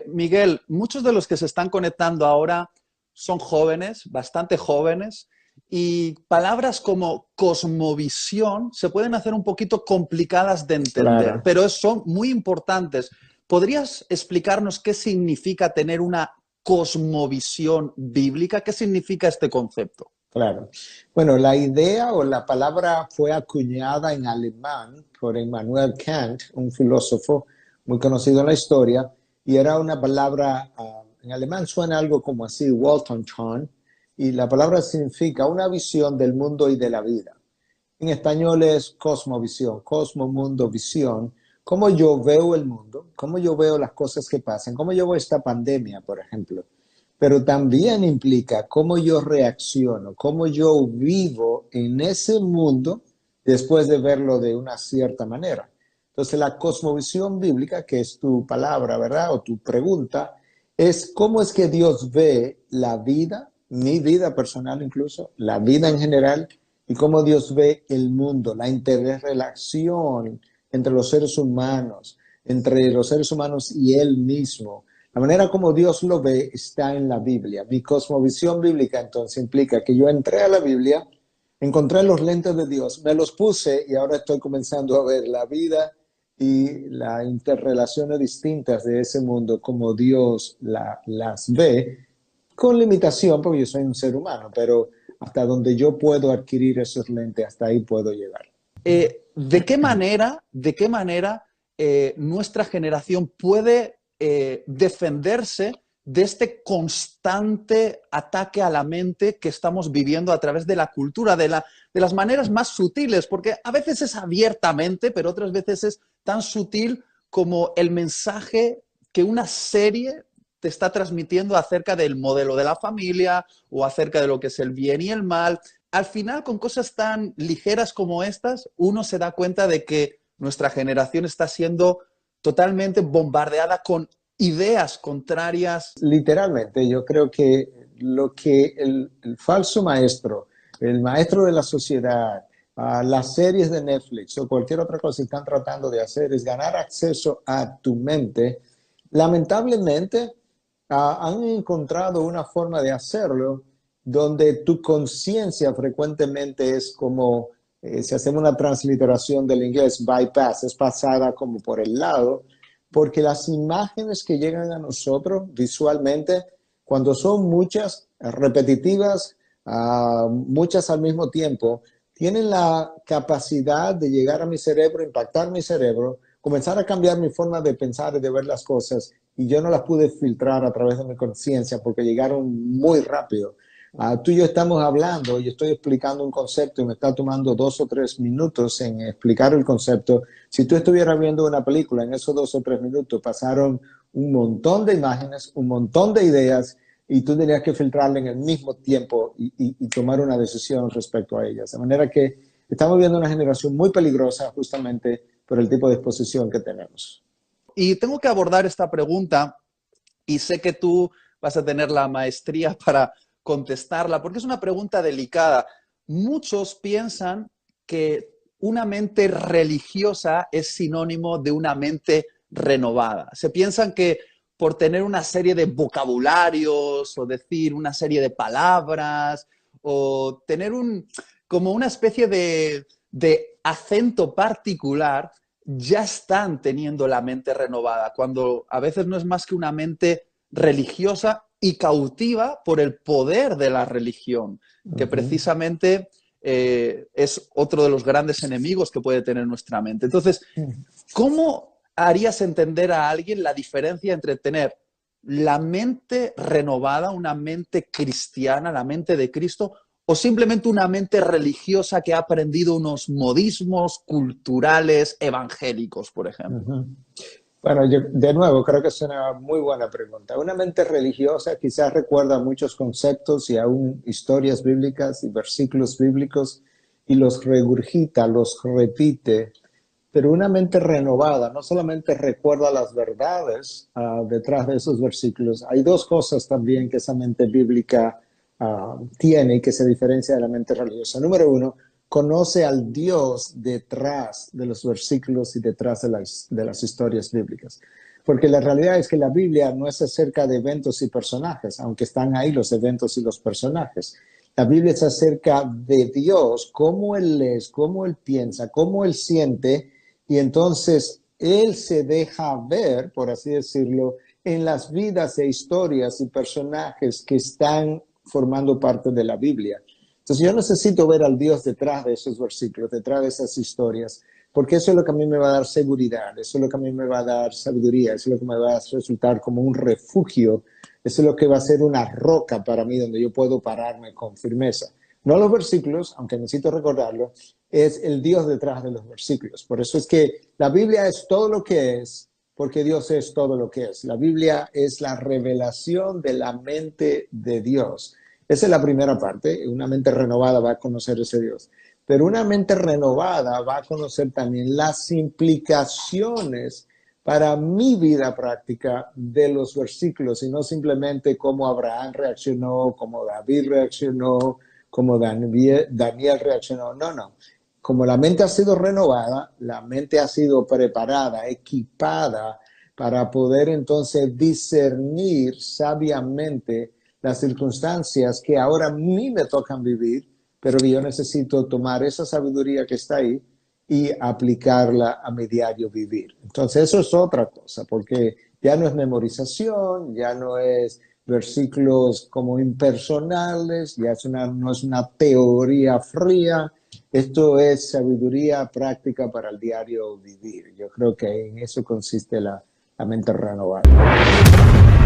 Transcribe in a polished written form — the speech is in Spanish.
Miguel, muchos de los que se están conectando ahora son jóvenes, bastante jóvenes, y palabras como cosmovisión se pueden hacer un poquito complicadas de entender, Claro, pero son muy importantes. ¿Podrías explicarnos qué significa tener una cosmovisión bíblica? ¿Qué significa este concepto? claro. Bueno, la idea o la palabra fue acuñada en alemán por Immanuel Kant, un filósofo muy conocido en la historia, y era una palabra, en alemán suena algo como así, Weltanschauung, y la palabra significa una visión del mundo y de la vida. En español es cosmovisión, cosmo, mundo, visión. Cómo yo veo el mundo, cómo yo veo las cosas que pasan, cómo yo veo esta pandemia, por ejemplo. Pero también implica cómo yo reacciono, cómo yo vivo en ese mundo después de verlo de una cierta manera. Entonces, la cosmovisión bíblica, que es tu palabra, ¿verdad? O tu pregunta, es cómo es que Dios ve la vida, mi vida personal incluso, la vida en general, y cómo Dios ve el mundo, la interrelación entre los seres humanos, entre los seres humanos y Él mismo. La manera como Dios lo ve está en la Biblia. Mi cosmovisión bíblica entonces implica que yo entré a la Biblia, encontré los lentes de Dios, me los puse y ahora estoy comenzando a ver la vida y las interrelaciones distintas de ese mundo como Dios las ve, con limitación porque yo soy un ser humano, pero hasta donde yo puedo adquirir esos lentes, hasta ahí puedo llegar. ¿De qué manera nuestra generación puede defenderse de este constante ataque a la mente que estamos viviendo a través de la cultura, de las maneras más sutiles? Porque a veces es abiertamente, pero otras veces es tan sutil como el mensaje que una serie te está transmitiendo acerca del modelo de la familia o acerca de lo que es el bien y el mal. Al final, con cosas tan ligeras como estas, uno se da cuenta de que nuestra generación está siendo totalmente bombardeada con ideas contrarias. Literalmente, yo creo que lo que el falso maestro, el maestro de la sociedad, las series de Netflix o cualquier otra cosa que están tratando de hacer es ganar acceso a tu mente. Lamentablemente, han encontrado una forma de hacerlo donde tu conciencia frecuentemente es como, si hacemos una transliteración del inglés, bypass, es pasada como por el lado, porque las imágenes que llegan a nosotros visualmente, cuando son muchas, repetitivas, muchas al mismo tiempo, tienen la capacidad de llegar a mi cerebro, impactar mi cerebro, comenzar a cambiar mi forma de pensar y de ver las cosas, y yo no las pude filtrar a través de mi conciencia porque llegaron muy rápido. Tú y yo estamos hablando y estoy explicando un concepto y me está tomando 2 o 3 minutos en explicar el concepto. Si tú estuvieras viendo una película, en esos 2 o 3 minutos pasaron un montón de imágenes, un montón de ideas y tú tenías que filtrarla en el mismo tiempo y tomar una decisión respecto a ellas. De manera que estamos viendo una generación muy peligrosa justamente por el tipo de exposición que tenemos. Y tengo que abordar esta pregunta y sé que tú vas a tener la maestría para contestarla, porque es una pregunta delicada. Muchos piensan que una mente religiosa es sinónimo de una mente renovada. Se piensan que por tener una serie de vocabularios o decir una serie de palabras o tener como una especie de acento particular, ya están teniendo la mente renovada, cuando a veces no es más que una mente religiosa y cautiva por el poder de la religión, que Ujú. precisamente es otro de los grandes enemigos que puede tener nuestra mente. Entonces, ¿cómo harías entender a alguien la diferencia entre tener la mente renovada, una mente cristiana, la mente de Cristo, o simplemente una mente religiosa que ha aprendido unos modismos culturales evangélicos, por ejemplo? Ujú. Bueno, yo de nuevo creo que es una muy buena pregunta. Una mente religiosa quizás recuerda muchos conceptos y aún historias bíblicas y versículos bíblicos y los regurgita, los repite, pero una mente renovada no solamente recuerda las verdades detrás de esos versículos, hay dos cosas también que esa mente bíblica tiene y que se diferencia de la mente religiosa. Número uno, conoce al Dios detrás de los versículos y detrás de las historias bíblicas. Porque la realidad es que la Biblia no es acerca de eventos y personajes, aunque están ahí los eventos y los personajes. La Biblia es acerca de Dios, cómo Él es, cómo Él piensa, cómo Él siente, y entonces Él se deja ver, por así decirlo, en las vidas e historias y personajes que están formando parte de la Biblia. Entonces yo necesito ver al Dios detrás de esos versículos, detrás de esas historias, porque eso es lo que a mí me va a dar seguridad, eso es lo que a mí me va a dar sabiduría, eso es lo que me va a resultar como un refugio, eso es lo que va a ser una roca para mí donde yo puedo pararme con firmeza. No los versículos, aunque necesito recordarlo, es el Dios detrás de los versículos. Por eso es que la Biblia es todo lo que es, porque Dios es todo lo que es. La Biblia es la revelación de la mente de Dios. Esa es la primera parte. Una mente renovada va a conocer ese Dios. Pero una mente renovada va a conocer también las implicaciones para mi vida práctica de los versículos, y no simplemente cómo Abraham reaccionó, cómo David reaccionó, cómo Daniel reaccionó. No, no. Como la mente ha sido renovada, la mente ha sido preparada, equipada para poder entonces discernir sabiamente las circunstancias que ahora a mí me tocan vivir, pero yo necesito tomar esa sabiduría que está ahí y aplicarla a mi diario vivir. Entonces eso es otra cosa, porque ya no es memorización, ya no es versículos como impersonales, ya no es una teoría fría, esto es sabiduría práctica para el diario vivir. Yo creo que en eso consiste la mente renovada.